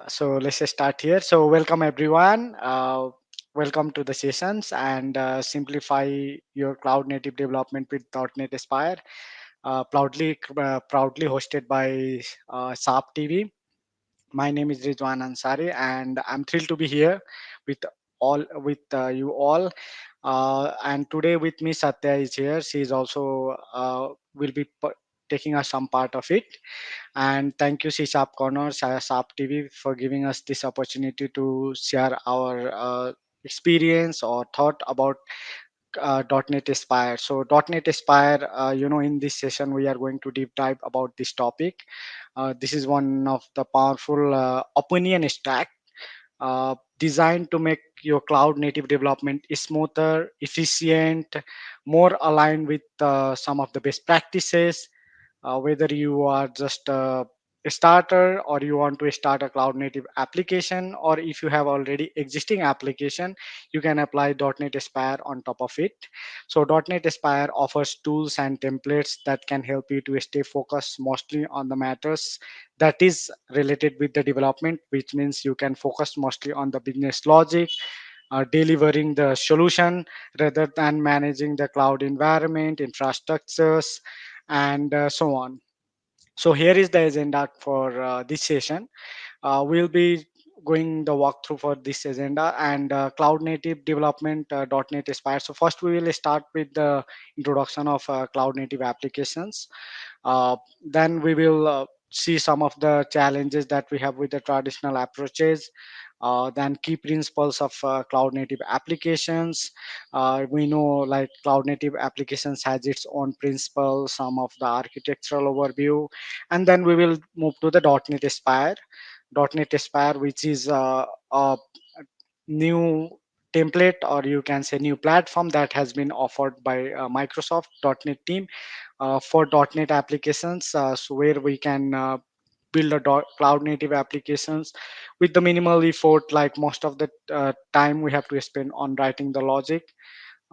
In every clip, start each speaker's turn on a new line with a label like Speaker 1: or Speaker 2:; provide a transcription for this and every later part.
Speaker 1: So let's just start here. So welcome everyone. Welcome to the sessions and simplify your cloud native development with .NET Aspire. Proudly hosted by SAP TV. My name is Rizwan Ansari, and I'm thrilled to be here with you all. And today with me, Satya is here. She is also will be taking us some part of it. And thank you, CSharpCorner, Sharp TV, for giving us this opportunity to share our experience or thought about .NET Aspire. So .NET Aspire, in this session we are going to deep dive about this topic. This is one of the powerful opinion stack designed to make your cloud native development smoother, efficient, more aligned with some of the best practices. Whether you are just a starter or you want to start a cloud native application, or if you have already existing application, you can apply .NET Aspire on top of it. So .NET Aspire offers tools and templates that can help you to stay focused mostly on the matters that is related with the development, which means you can focus mostly on the business logic, delivering the solution rather than managing the cloud environment, infrastructures, and so on. So here is the agenda for this session. We'll be going the walkthrough for this agenda and cloud native development .NET Aspire. So first we will start with the introduction of cloud native applications. Then we will see some of the challenges that we have with the traditional approaches. Then key principles of cloud native applications. We know like cloud native applications has its own principles, some of the architectural overview, and then we will move to the .NET Aspire. .NET Aspire, which is a new template, or you can say new platform that has been offered by Microsoft .NET team for .NET applications, so where we can build a cloud native applications with the minimal effort. Like most of the time we have to spend on writing the logic,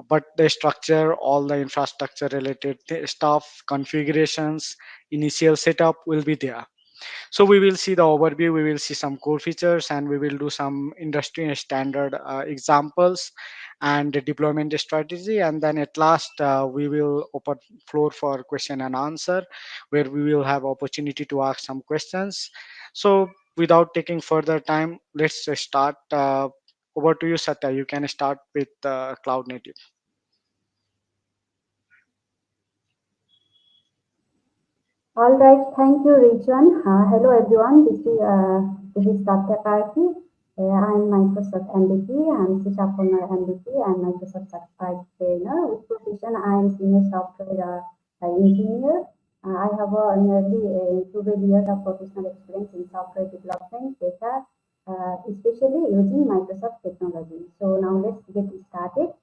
Speaker 1: but the structure, all the infrastructure related stuff, configurations, initial setup will be there. So we will see the overview, we will see some core features, and we will do some industry standard examples and the deployment strategy. And then at last, we will open floor for question and answer, where we will have opportunity to ask some questions. So without taking further time, let's start. Over to you, Satya. You can start with cloud native.
Speaker 2: All right, thank you, Rijan. Hello, everyone. This is Satya Karthi. I'm Microsoft MVP. I'm CSharpCorner MVP. I'm Microsoft Certified Trainer. With profession, I'm Senior Software Engineer. I have nearly 12 years of professional experience in software development, data, especially using Microsoft technology. So now let's get started.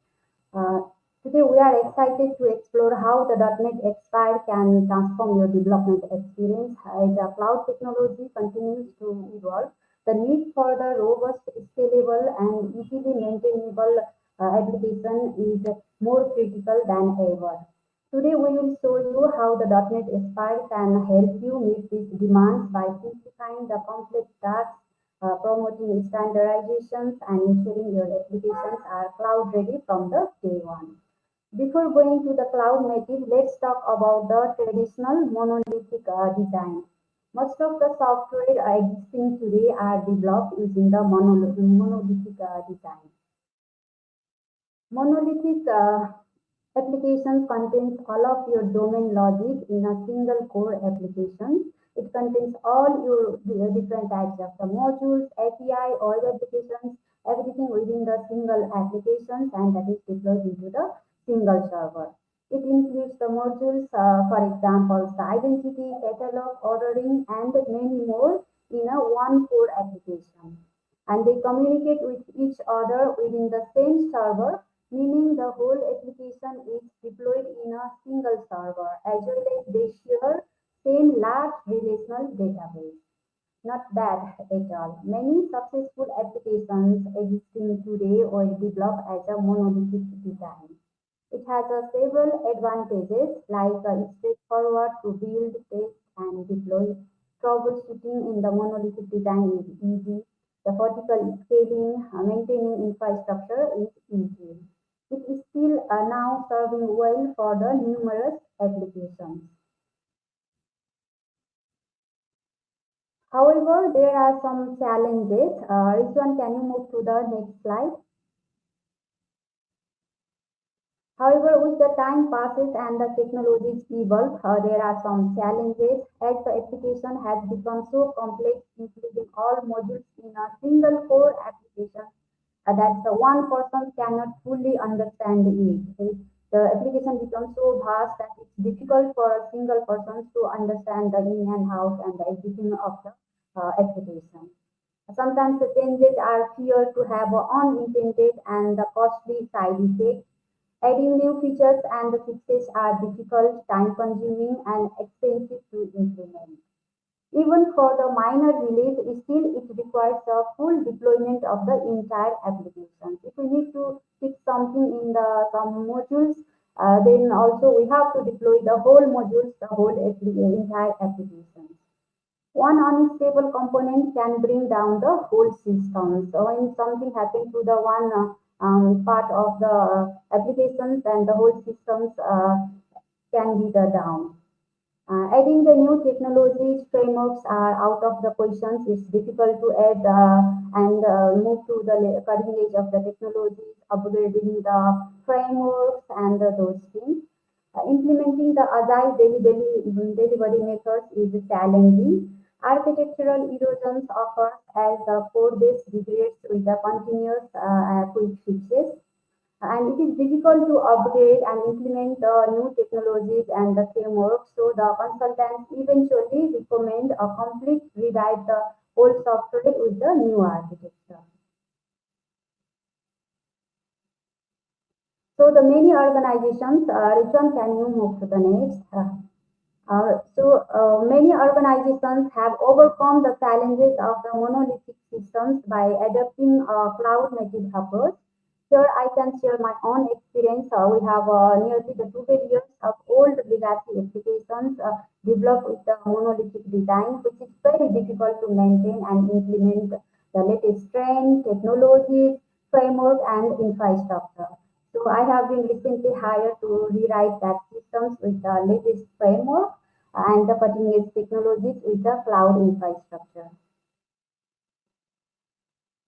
Speaker 2: Uh, Today, we are excited to explore how the .NET Aspire can transform your development experience as the cloud technology continues to evolve. The need for the robust, scalable, and easily maintainable application is more critical than ever. Today, we will show you how the .NET Aspire can help you meet these demands by simplifying the complex tasks, promoting standardizations, and ensuring your applications are cloud ready from the day one. Before going to the cloud native, let's talk about the traditional monolithic design. Most of the software existing today are developed using the monolithic design. Monolithic application contains all of your domain logic in a single core application. It contains all your different types of the modules, API, or applications, everything within the single applications, and that is deployed into the single server. It includes the modules, for example, the identity, catalog, ordering, and many more in a one core application. And they communicate with each other within the same server, meaning the whole application is deployed in a single server, as well as they share same large relational database. Not bad at all. Many successful applications existing today were developed as a monolithic design. It has several advantages like it's straightforward to build, test, and deploy, troubleshooting in the monolithic design is easy. The vertical scaling, maintaining infrastructure is easy. It is still now serving well for the numerous applications. However, there are some challenges. Rizwan, can you move to the next slide? However, with the time passes and the technologies evolve, there are some challenges as the application has become so complex, including all modules in a single core application, that the one person cannot fully understand it. The application becomes so vast that it's difficult for a single person to understand the in and out and the everything of the application. Sometimes the changes are feared to have unintended and the costly side effects. Adding new features and the fixes are difficult, time consuming, and expensive to implement. Even for the minor delays, still it requires a full deployment of the entire application. If we need to fix something in the some modules, then also we have to deploy the whole modules, the whole entire application. One unstable component can bring down the whole system. So when something happens to the one part of the applications, then the whole systems can be the down. Adding the new technologies, frameworks are out of the questions. It's difficult to add and move to the cutting edge of the technologies, upgrading the frameworks and those things. Implementing the agile delivery methods is challenging. Architectural erosions occurs as the code base degrades with the continuous quick fixes, and it is difficult to upgrade and implement the new technologies and the frameworks. So the consultants eventually recommend a complete rewrite the old software with the new architecture. So the many organizations, Richard, can you move to the next? Many organizations have overcome the challenges of the monolithic systems by adopting a cloud-native approach. Here I can share my own experience. We have nearly the 12 years of old legacy applications developed with the monolithic design, which is very difficult to maintain and implement the latest trend, technologies, framework, and infrastructure. So I have been recently hired to rewrite that systems with the latest framework and the cutting edge technologies with the cloud infrastructure.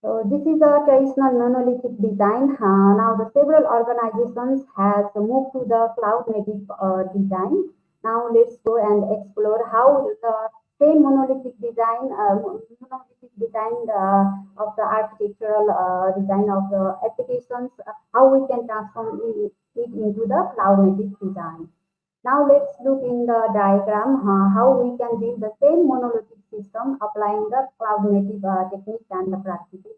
Speaker 2: So this is a traditional monolithic design. Now the several organizations has moved to the cloud native design. Now let's go and explore how the same monolithic design of the architectural design of the applications, how we can transform it into the cloud native design. Now let's look in the diagram how we can build the same monolithic system applying the cloud native techniques and the practices.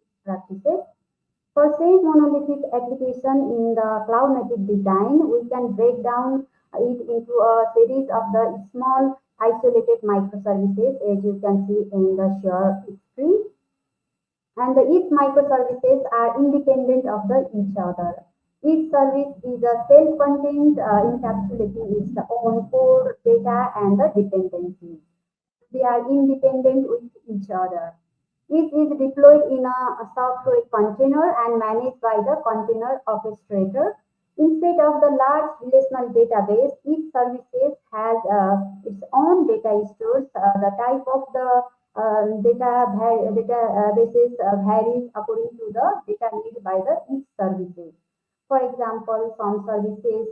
Speaker 2: For same monolithic application in the cloud native design, we can break down it into a series of the small isolated microservices as you can see in the share screen. And each microservices are independent of each other. Each service is a self-contained, encapsulating its own core data and the dependencies. They are independent with each other. Each is deployed in a software container and managed by the container orchestrator. Instead of the large relational database, each services has its own data stores. The type of the databases varies according to the data need by the each services. For example, some services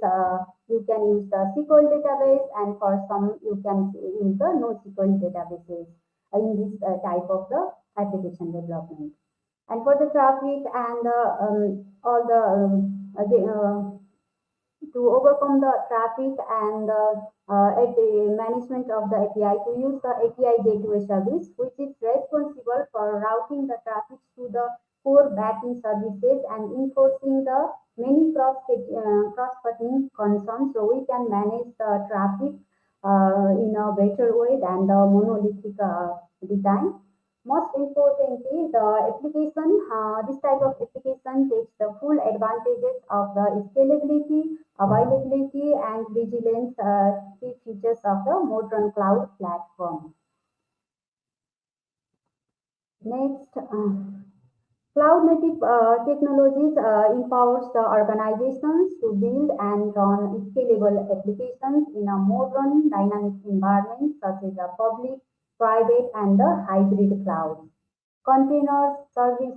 Speaker 2: you can use the SQL database, and for some you can use the NoSQL databases in this type of the application development. And for the traffic and all to overcome the traffic and at the management of the API, to use the API gateway service, which is responsible for routing the traffic to the core backend services and enforcing the many cross-cutting concerns, so we can manage the traffic in a better way than the monolithic design. Most importantly, the application, this type of application takes the full advantages of the scalability, availability, and resilience key features of the modern cloud platform. Next, cloud native technologies empowers the organizations to build and run scalable applications in a modern dynamic environment such as a public, private, and the hybrid cloud. Containers, service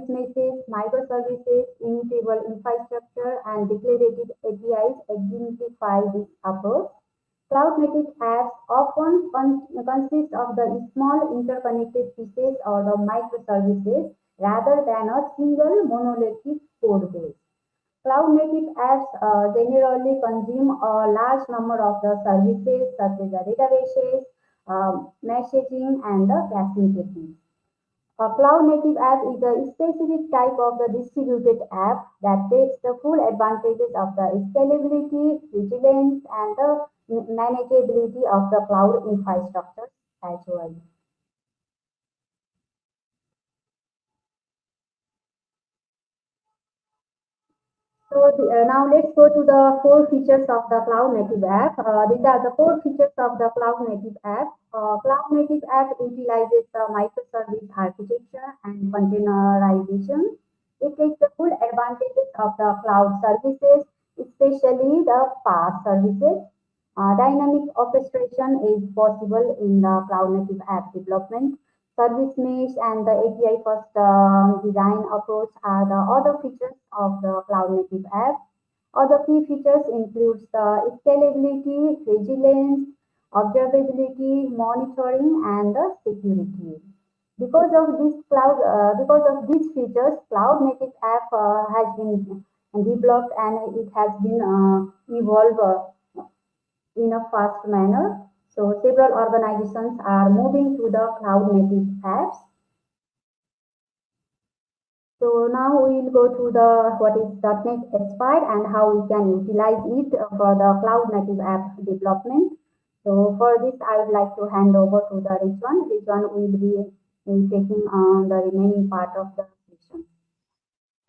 Speaker 2: meshes, microservices, immutable infrastructure, and declarative APIs exemplify this approach. Cloud native apps often consist of the small interconnected pieces or the microservices rather than a single monolithic code base. Cloud native apps generally consume a large number of the services such as the databases, messaging, and the caching techniques. A cloud native app is a specific type of the distributed app that takes the full advantages of the scalability, resilience, and the manageability of the cloud infrastructure as well. Now let's go to the core features of the cloud native app. These are the core features of the cloud native app. Cloud native app utilizes the microservice architecture and containerization. It takes the full advantages of the cloud services, especially the fast services. Dynamic orchestration is possible in the cloud native app development. Service mesh and the API first design approach are the other features of the cloud native app. Other key features includes the scalability, resilience, observability, monitoring, and the security. Because of these features, cloud native app has been developed and it has been evolved in a fast manner. So several organizations are moving to the cloud native apps. So now we will go to the what is .NET Aspire and how we can utilize it for the cloud native app development. So for this, I would like to hand over to the Rizwan. Rizwan will be taking on the remaining part of the session.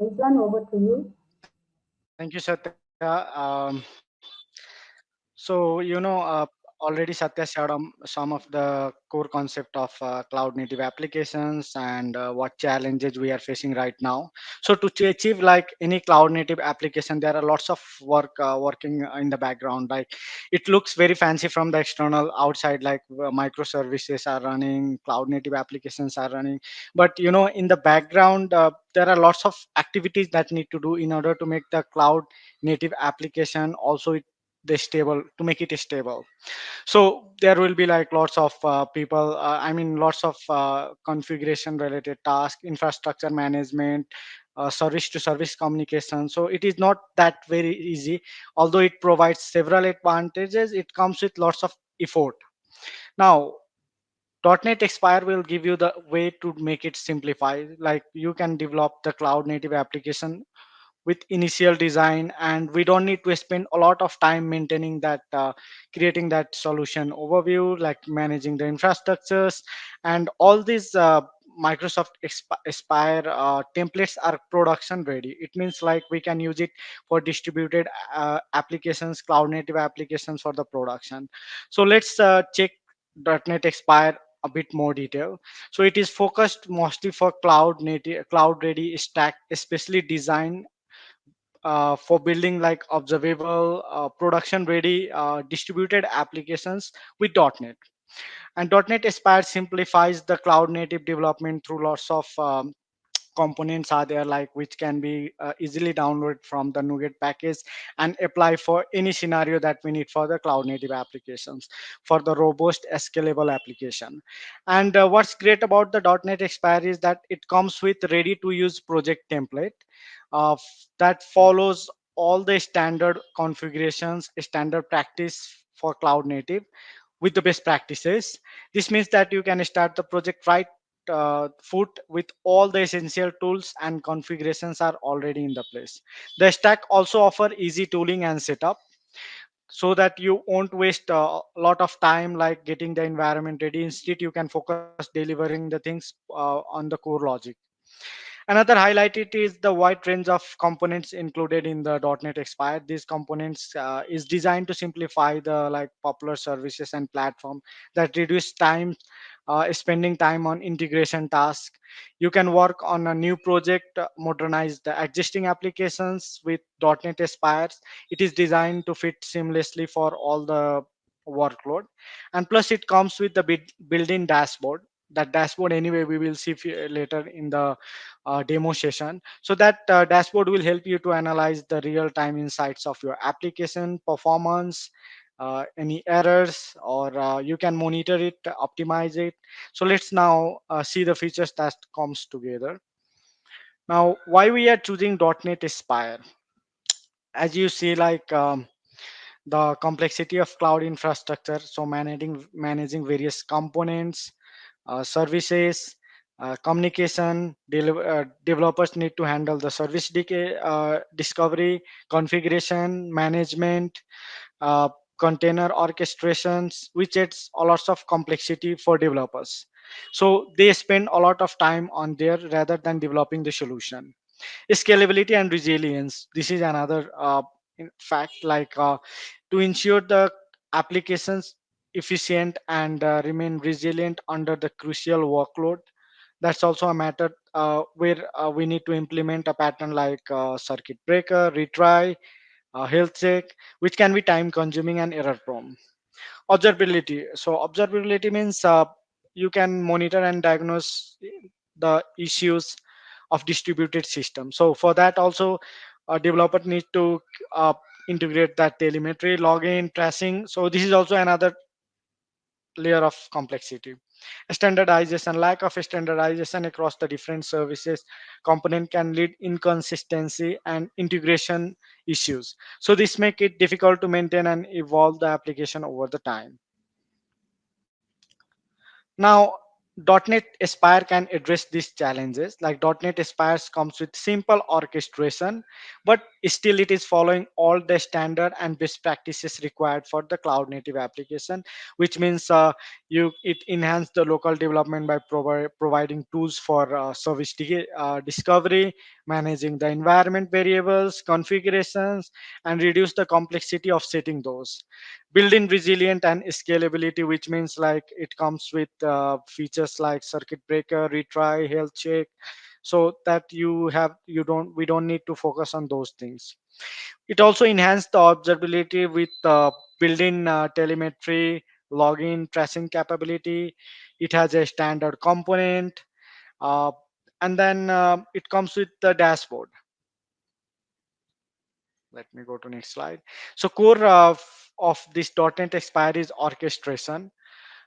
Speaker 2: Rizwan, over to you.
Speaker 1: Thank you, Satya. Already Satya shared some of the core concept of cloud native applications and what challenges we are facing right now. So to achieve like any cloud native application, there are lots of work working in the background. Like it looks very fancy from the external outside, like microservices are running, cloud native applications are running. But in the background, there are lots of activities that need to do in order to make the cloud native application also the stable to make it stable. So there will be like lots of people, lots of configuration related tasks, infrastructure management, service to service communication. So it is not that very easy. Although it provides several advantages, it comes with lots of effort. Now .NET Expire will give you the way to make it simplify. Like you can develop the cloud native application with initial design, and we don't need to spend a lot of time maintaining that, creating that solution overview, like managing the infrastructures and all these. Microsoft Aspire templates are production ready. It means like we can use it for distributed applications, cloud native applications for the production. So let's check .NET Expire a bit more detail. So it is focused mostly for cloud native, cloud ready stack, especially designed for building like observable, production ready, distributed applications with .NET. And .NET Aspire simplifies the cloud native development through lots of components are there, like which can be easily downloaded from the NuGet package and apply for any scenario that we need for the cloud native applications for the robust scalable application. And what's great about the .NET Expire is that it comes with ready to use project template that follows all the standard configurations, standard practice for cloud native with the best practices. This means that you can start the project right foot with all the essential tools and configurations are already in the place. The stack also offer easy tooling and setup so that you won't waste a lot of time like getting the environment ready. Instead, you can focus delivering the things on the core logic. Another highlight it is the wide range of components included in the .NET Expire. These components is designed to simplify the like popular services and platform that reduce time spending time on integration tasks. You can work on a new project, modernize the existing applications with .NET Aspires. It is designed to fit seamlessly for all the workload, and plus it comes with the built-in dashboard. That dashboard anyway we will see later in the demo session. So that dashboard will help you to analyze the real-time insights of your application performance, any errors, or you can monitor it, optimize it. So let's now see the features that comes together. Now, why we are choosing .NET Aspire? As you see, like the complexity of cloud infrastructure, so managing various components, services, communication. Developers need to handle the service discovery, configuration, management, uh, container orchestrations, which adds a lots of complexity for developers. So they spend a lot of time on there rather than developing the solution. Scalability and resilience. This is another fact, like to ensure the applications efficient and remain resilient under the crucial workload. That's also a matter where we need to implement a pattern like circuit breaker, retry, health check, which can be time consuming and error prone. Observability. So observability means you can monitor and diagnose the issues of distributed system. So for that also, a developer need to uh, integrate that telemetry, login, tracing. So this is also another layer of complexity. Standardization. Lack of standardization across the different services component can lead inconsistency and integration issues. So this make it difficult to maintain and evolve the application over the time. Now, .NET Aspire can address these challenges. Like .NET Aspire comes with simple orchestration, but still it is following all the standard and best practices required for the cloud native application, which means it enhance the local development by providing tools for discovery, managing the environment variables, configurations, and reduce the complexity of setting those. Build in resilient and scalability, which means like it comes with features like circuit breaker, retry, health check, so that we don't need to focus on those things. It also enhanced the observability with built-in telemetry, login, tracing capability. It has a standard component, uh, and then it comes with the dashboard. Let me go to next slide. So core of this .NET Aspire is orchestration,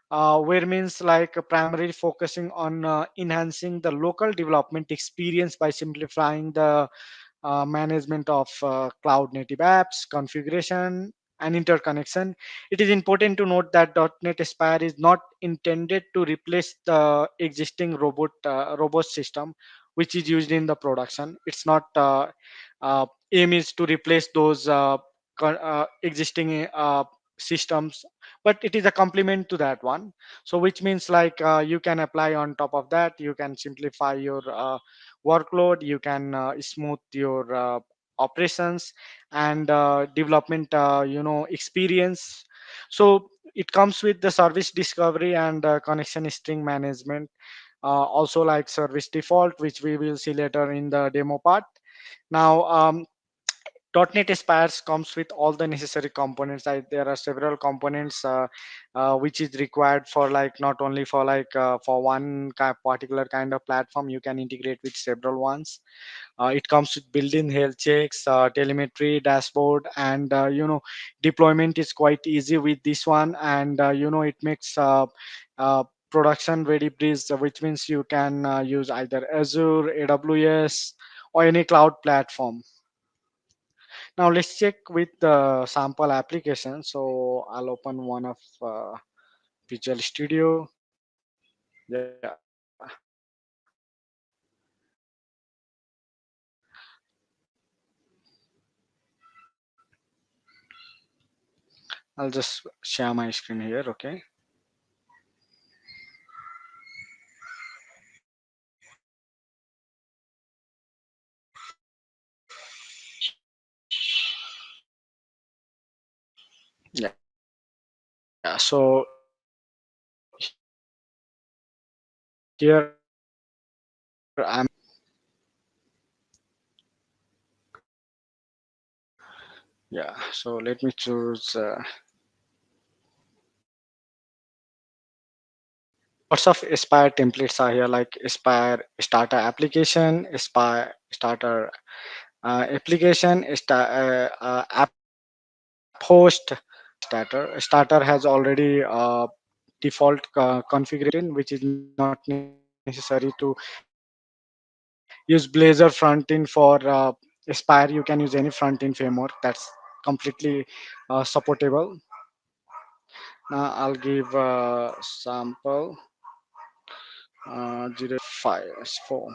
Speaker 1: where means like primarily focusing on enhancing the local development experience by simplifying the management of cloud native apps, configuration, and interconnection. It is important to note that .NET Aspire is not intended to replace the existing robust system which is used in the production. It's not aim is to replace those existing systems, but it is a complement to that one. So which means like you can apply on top of that, you can simplify your workload, you can smooth your operations and development experience. So it comes with the service discovery and connection string management, also like service default, which we will see later in the demo part. Now .NET Aspires comes with all the necessary components. There are several components which is required for like not only for like for one particular kind of platform. You can integrate with several ones. It comes with built-in health checks, telemetry, dashboard, and deployment is quite easy with this one. And it makes production ready breeze, which means you can use either Azure, AWS, or any cloud platform. Now let's check with the sample application. So I'll open one of Visual Studio. Yeah. I'll just share my screen here. Okay. Yeah. So here you can see here I'm yeah, so let me choose lots of Aspire templates are here, like Aspire starter application, Aspire starter app host, starter has already default configuration, which is not necessary to use Blazor frontend for Aspire. You can use any frontend framework, that's completely supportable. Now I'll give sample 0.5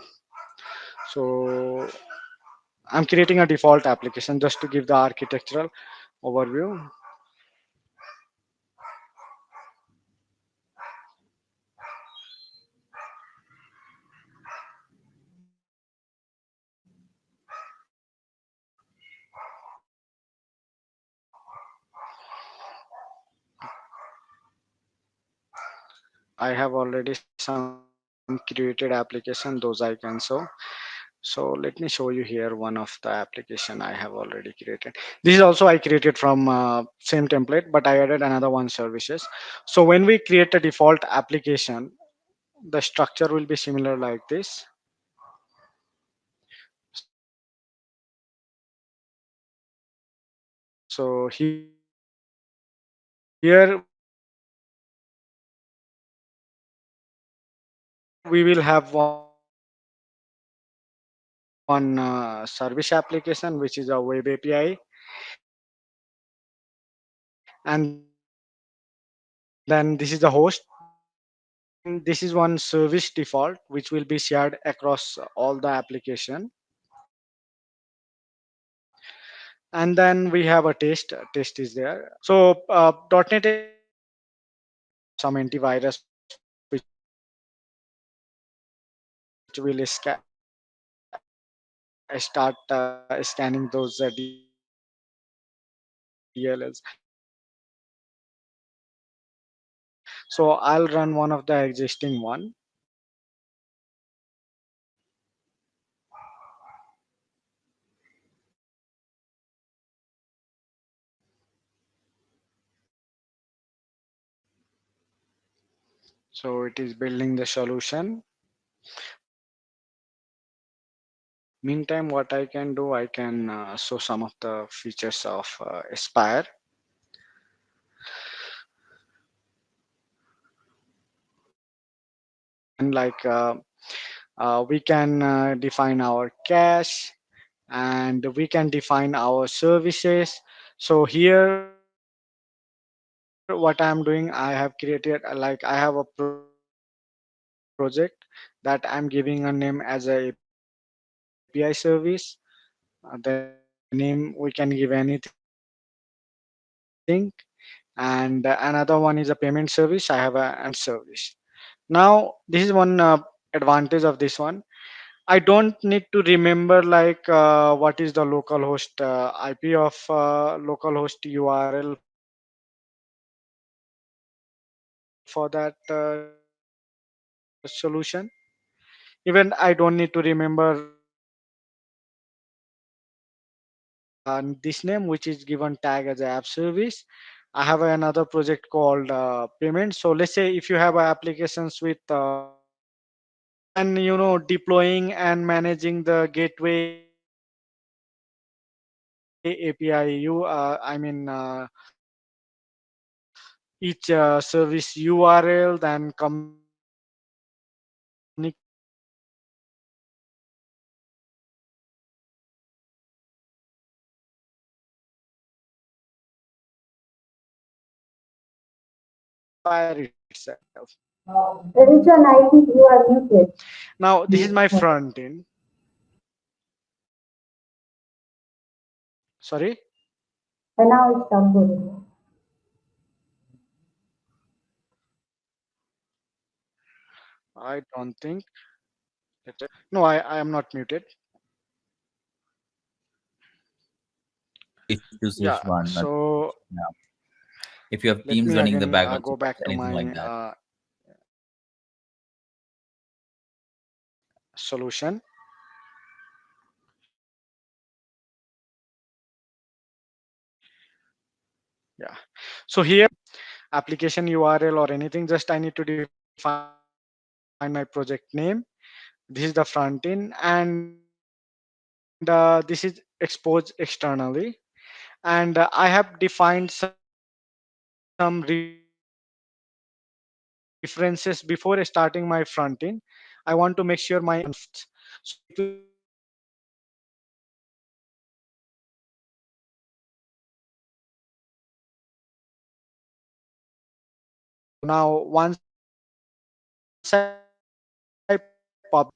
Speaker 1: so I'm creating a default application just to give the architectural overview. I have already some created application, those I can show. So let me show you here one of the application I have already created. This is also I created from same template, but I added another one services. So when we create a default application, the structure will be similar like this. So here we will have one service application, which is a web API, and then this is the host. Then this is one service default, which will be shared across all the application. And then we have a test is there. So .NET Aspire will have some antivirus which will start scanning those DLLs. So I'll run one of the existing one. So it is building the solution. Meantime, what I can do, I can show some of the features of Aspire. We can define our cache, and we can define our services. So here what I'm doing, I have created I have a project that I'm giving a name as a API service. Then the name we can give anything, and another one is a payment service. I have a payment service. Now this is one advantage of this one. I don't need to remember like what is the localhost IP of localhost URL for that solution. Even I don't need to remember this name, which is given tag as a app service. I have another project called payment. So let's say if you have applications with deploying and managing the gateway API, each service URL, then communicating with itself.
Speaker 2: Richard, I think you are muted.
Speaker 1: Now this is my front end. Sorry,
Speaker 2: And now it's not good.
Speaker 1: I don't think. No, I am not muted.
Speaker 3: If you
Speaker 1: Yeah.
Speaker 3: switch one, not
Speaker 1: So
Speaker 3: now. If you have
Speaker 1: let
Speaker 3: Teams
Speaker 1: me
Speaker 3: running in the
Speaker 1: again
Speaker 3: background
Speaker 1: go
Speaker 3: support,
Speaker 1: back to
Speaker 3: anything like
Speaker 1: my
Speaker 3: that.
Speaker 1: solution. Yeah. So here application URL or anything, just I need to define my project name. This is the front end, and this is exposed externally. And I have defined some references before starting my front end. I want to make sure my application is confirmed. So it will be confirmed first. So it will be confirmed first, and now once I publish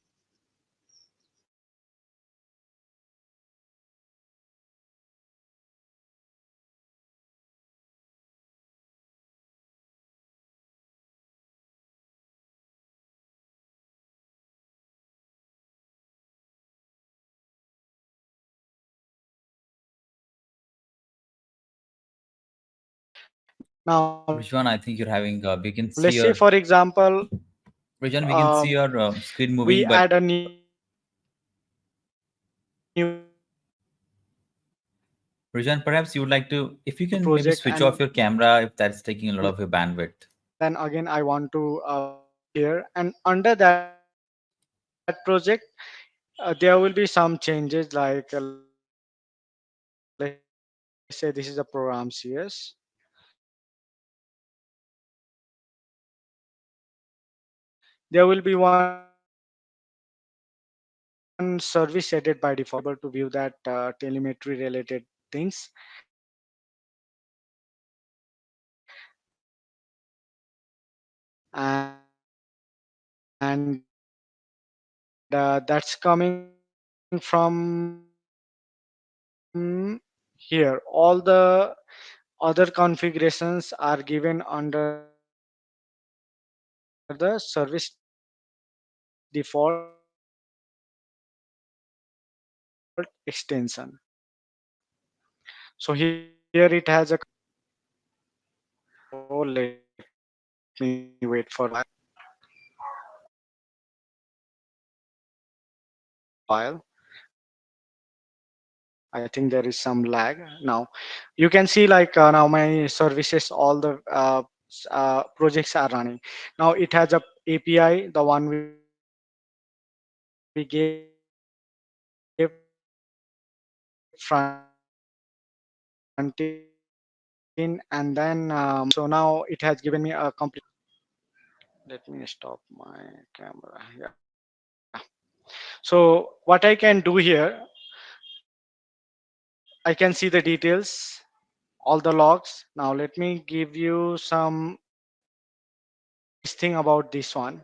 Speaker 1: now,
Speaker 3: Rizwan, I think you're having, we can
Speaker 1: let's
Speaker 3: see
Speaker 1: say
Speaker 3: your,
Speaker 1: for example,
Speaker 3: Rizwan, we can see your screen moving,
Speaker 1: we
Speaker 3: but
Speaker 1: add a new project and
Speaker 3: Rizwan, perhaps you would like to, if you
Speaker 1: then
Speaker 3: can maybe switch off your
Speaker 1: again I
Speaker 3: camera if
Speaker 1: want
Speaker 3: that's
Speaker 1: to
Speaker 3: taking a lot of your bandwidth.
Speaker 1: put it here, and under that project there will be some changes, like let's say this is a program CS. There will be one service added by default. You will be able to view that telemetry related things. And that's coming from here. All the other configurations are given under the service default extension. So here it has a, so let me wait for a while. I think there is some lag now. You can see like now my services, all the projects are running. Now it has a API, the one we gave front end, and then so now it has given me a complete. Let me stop my camera. Yeah. So what I can do here, I can see the details, all the logs. Now let me give you some nice thing about this one.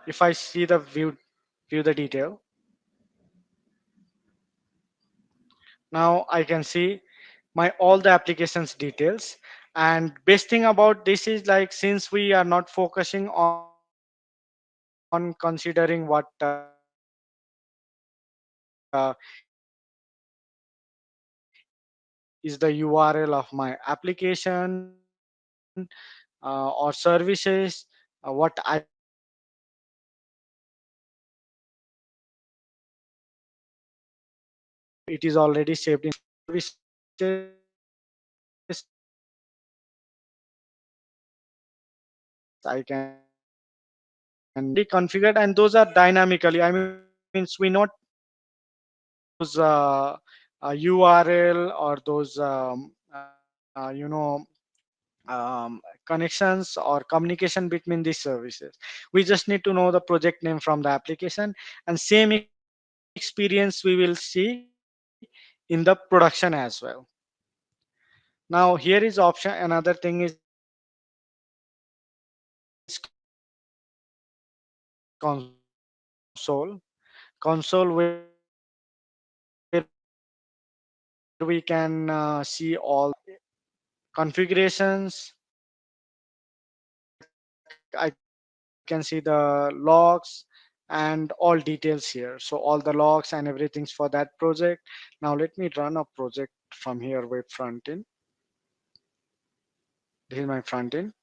Speaker 1: If I see the view the detail, now I can see my all the applications details. And best thing about this is, like, since we are not focusing on considering what is the URL of my application or services, what I can do here is it is already saved in services. I can already configured, and those are dynamically. I mean, we not those URL or those connections or communication between these services. We just need to know the project name from the application, and same experience we will see in the production as well. Now here is option, another thing is console. Console where we can see all the configurations. I can see the logs and all details here. So all the logs and everything's for that project. Now let me run a project from here with front end. This is my front end.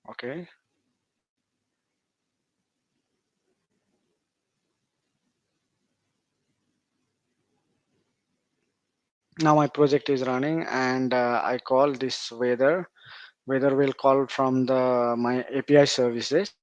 Speaker 1: Okay. Now my project is running, and I call this weather will call from the my API services.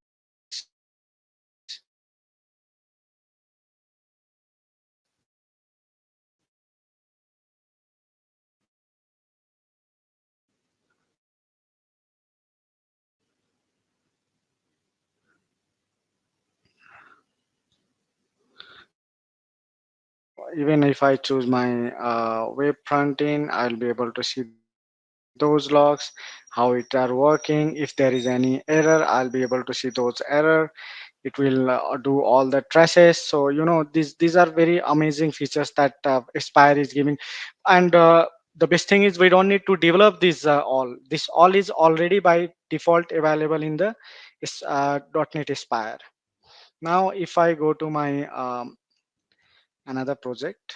Speaker 1: So even if I choose my web front end, I'll be able to see those logs, how it are working. If there is any error, I'll be able to see those error. It will do all the traces. So these are very amazing features that Aspire is giving. And the best thing is we don't need to develop this all is already by default available in the .NET Aspire. Now if I go to my another project,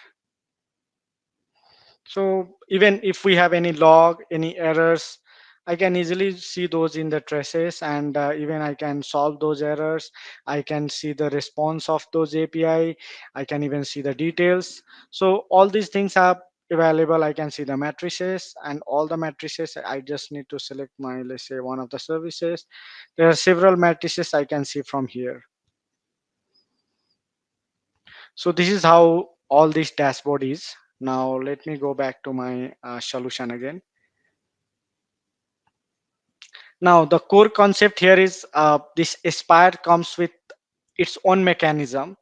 Speaker 1: so even if we have any log, any errors, I can easily see those in the traces, and even I can solve those errors. I can see the response of those API. I can even see the details. So all these things are available. I can see the matrices, and all the matrices. I just need to select my, let's say, one of the services. There are several matrices I can see from here. So this is how all this dashboard is. Now let me go back to my solution again. Now the core concept here is this Aspire comes with its own mechanism.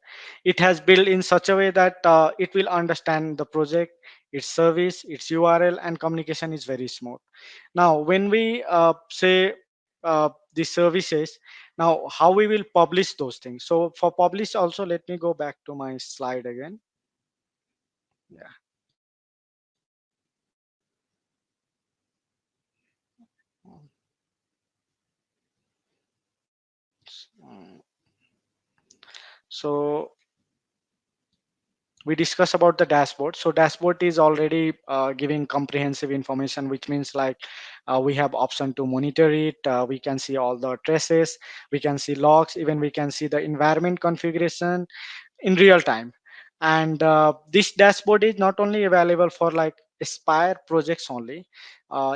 Speaker 1: It has built in such a way that it will understand the project, its service, its URL, and communication is very smooth. Now when we say the services, now how we will publish those things. So for publish also, let me go back to my slide again. Yeah. Mm. So we discuss about the dashboard. So dashboard is already giving comprehensive information, which means like we have option to monitor it. We can see all the traces, we can see logs, even we can see the environment configuration in real time. And this dashboard is not only available for like Aspire projects only.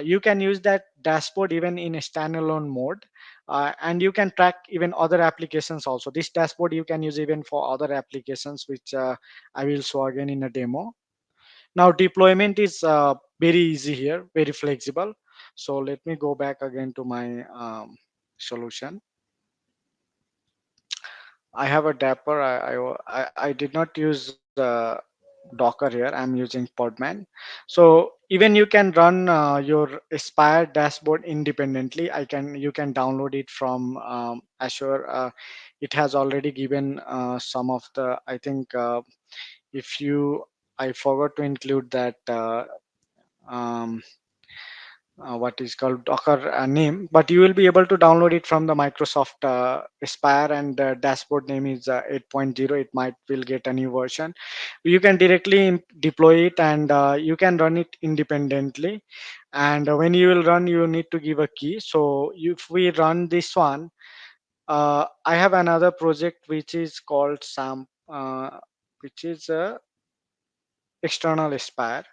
Speaker 1: You can use that dashboard even in a standalone mode, and you can track even other applications also. This dashboard you can use even for other applications, which I will show again in a demo. Now deployment is very easy here, very flexible. So let me go back again to my solution. I have a Dapper. I did not use Docker here. I'm using Podman. So even you can run your Aspire dashboard independently. You can download it from Azure. It has already given some of the. I think if you I forgot to include that. Um, what is called Docker name, but you will be able to download it from the Microsoft Aspire, and the dashboard name is 8.0. It might will get a new version. You can directly deploy it, and you can run it independently. And when you will run, you need to give a key. So if we run this one, I have another project which is called SAM, which is external Aspire.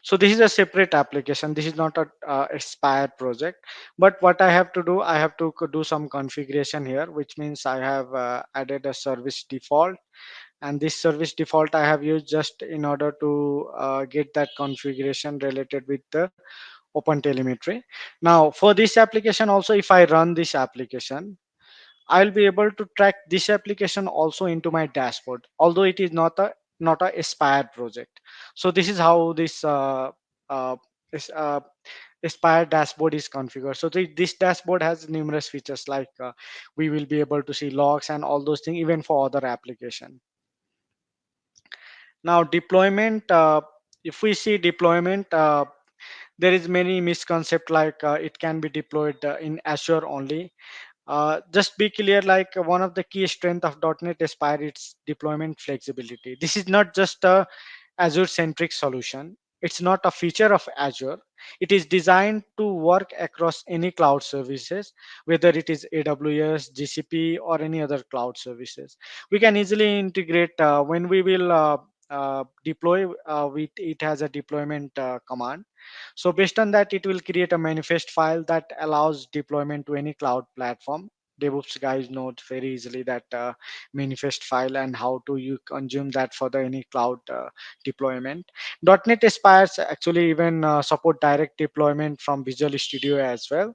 Speaker 1: So this is a separate application. This is not a Aspire project. But what I have to do, I have to do some configuration here, which means I have added a service default, and this service default I have used just in order to get that configuration related with the open telemetry. Now for this application also, if I run this application, I'll be able to track this application also into my dashboard, although it is not a Aspire project. So this is how this uh, is, Aspire dashboard is configured. So this dashboard has numerous features, like we will be able to see logs and all those things even for other application. Now deployment. If we see deployment, there is many misconcept, like it can be deployed in Azure only. Just be clear, like one of the key strength of .NET Aspire is deployment flexibility. This is not just a Azure centric solution. It's not a feature of Azure. It is designed to work across any cloud services, whether it is AWS, GCP, or any other cloud services. We can easily integrate when we will deploy with it has a deployment command. So based on that, it will create a manifest file that allows deployment to any cloud platform. DevOps guys know very easily that manifest file and how to you consume that for the any cloud deployment. .NET Aspires actually even support direct deployment from Visual Studio as well.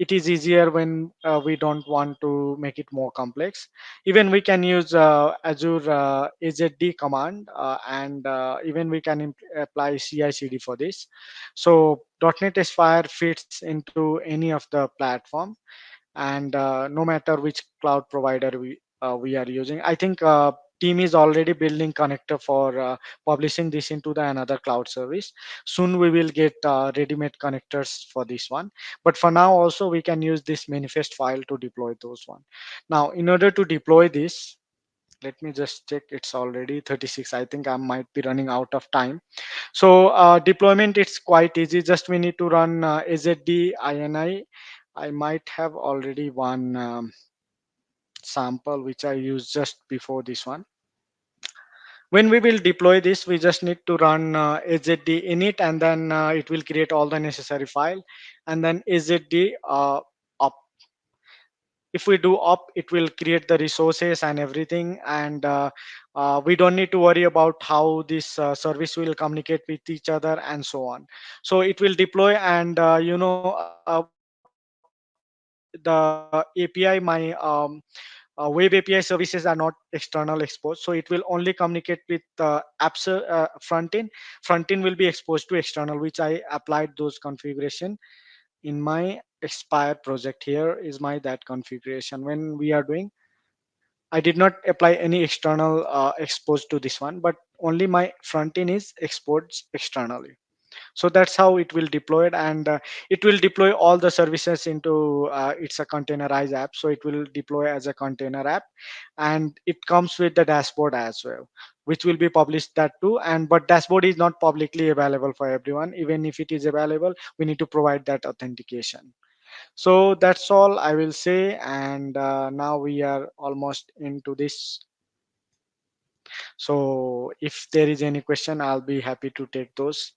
Speaker 1: It is easier when we don't want to make it more complex. Even we can use Azure AZD command, and even we can apply CI/CD for this. So .NET Aspire fits into any of the platform, and no matter which cloud provider we are using. I think team is already building connector for publishing this into the another cloud service. Soon we will get ready-made connectors for this one, but for now also we can use this manifest file to deploy those one. Now in order to deploy this, let me just check, it's already 36. I think I might be running out of time. So deployment, it's quite easy. Just we need to run azd ini. I might have already one sample which I used just before this one. When we will deploy this, we just need to run azd init, and then it will create all the necessary file, and then azd up. If we do up, it will create the resources and everything, and we don't need to worry about how this service will communicate with each other and so on. So it will deploy, and the API, my web API services are not external exposed, so it will only communicate with apps front end. Front end will be exposed to external, which I applied those configuration in my Aspire project. Here is my that configuration. When we are doing, I did not apply any external exposed to this one, but only my front end is exposed externally. So that's how it will deploy it, and it will deploy all the services into it's a containerized app, so it will deploy as a container app, and it comes with the dashboard as well, which will be published that too. And but dashboard is not publicly available for everyone. Even if it is available, we need to provide that authentication. So that's all I will say, and now we are almost into this. So if there is any question, I'll be happy to take those.